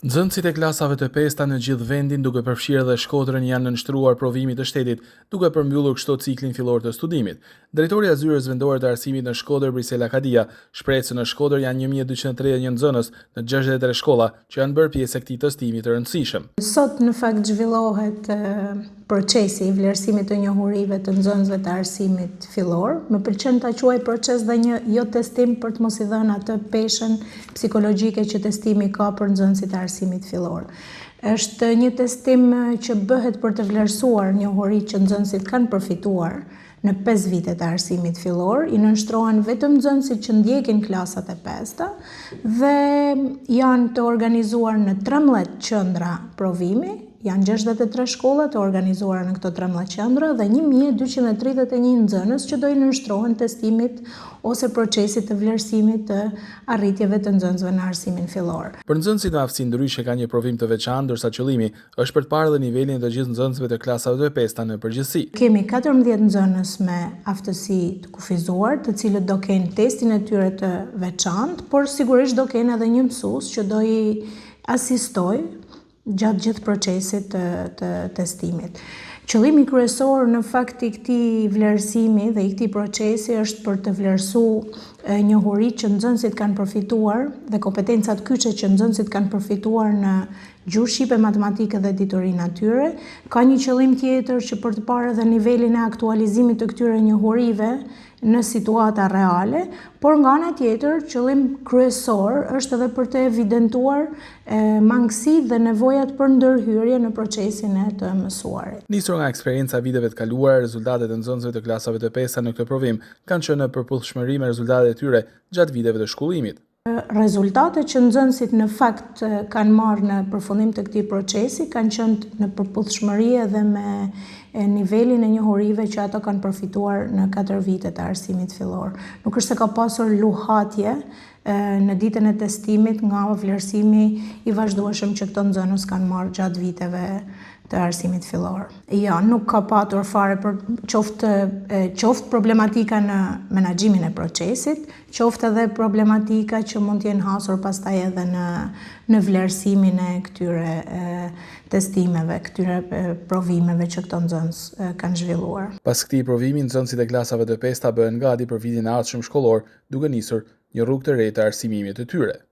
Nxënësit e klasave të pesta në gjithë vendin, duke përfshirë edhe Shkodrën, janë nënshtruar provimit të shtetit, duke përmbyllur kështu ciklin fillor të studimit. Drejtori i Zyrës Vendore të Arsimit në Shkodër, Brisela Kadia, shpreh se në Shkodër janë 1231 nxënës në 63 shkolla që janë bërë pjesë e këtij testimi të rëndësishëm. Sot në fakt zhvillohet procesi i vlerësimit të njohurive të nxënësve të arsimit fillor. Më pëlqen ta quaj proces dhe një jo testim për të mos i dhënë atë peshën psikologjike që testimi ka për nxënësit e arsimit fillor. Është një testim që bëhet për të vlerësuar njohuritë që nxënësit kanë përfituar në 5 vitet e arsimit fillor, i nënshtrohen vetëm nxënësit që ndjekin klasat e pesta dhe janë të organizuar në 13 qendra provimi. Janë 63 shkolla të organizuara në këto 13 qendra dhe 1231 nxënës që do i nënshtrohen testimit ose procesit të vlerësimit të arritjeve të nxënësve në arsimin fillor. Për nxënësit me aftësi ndryshe ka një provim të veçantë, ndërsa qëllimi është për të parë edhe nivelin e të gjithë nxënësve të klasave të pesta në përgjithësi. Kemi 14 nxënës me aftësi të kufizuar, të cilët do kenë testin e tyre të veçantë, por sigurisht do kenë edhe një mësues që do i asistojë gjatë gjithë procesit të testimit. Qëllimi kryesor në fakt i këtij vlerësimi dhe i këtij procesi është për të vlerësuar njohuritë që nxënësit kanë përfituar dhe kompetencat kyçe që nxënësit kanë përfituar në gjuhë shqipe, matematikë dhe ditorinë atyre. Ka një qëllim tjetër që për të parë edhe nivelin e aktualizimit të këtyre njohurive në situata reale, por nga ana tjetër qëllim kryesor është edhe për të evidentuar mangësitë dhe nevojat për ndërhyrje në procesin e të mësuarit. Nisur nga eksperienca viteve të kaluara, rezultatet e nxënësve të klasave të pesta në këtë provim kanë qenë në përputhshmëri me rezultatet e tyre gjatë viteve të shkollimit. Rezultatet që nxënësit në fakt kanë marrë në përfundim të këtij procesi kanë qenë në përputhshmëri edhe me nivelin e njohurive që ato kanë përfituar në 4 vitet e arsimit fillor. Nuk është se ka pasur luhatje në ditën e testimit nga vlerësimi i vazhdueshëm që këto nxënës kanë marrë gjatë viteve të arsimit fillor. Ja, nuk ka patur fare për qoftë problematika në menaxhimin e procesit, qoftë edhe problematika që mund të jenë hasur pastaj edhe në vlerësimin e këtyre testimeve, këtyre provimeve që këto nxënës kanë zhvilluar. Pas këtij provimi, nxënësit e klasave të pesta bëhen gati për vitin e ardhshëm shkollor, duke nisur një rrugë të re të arsimimit të tyre.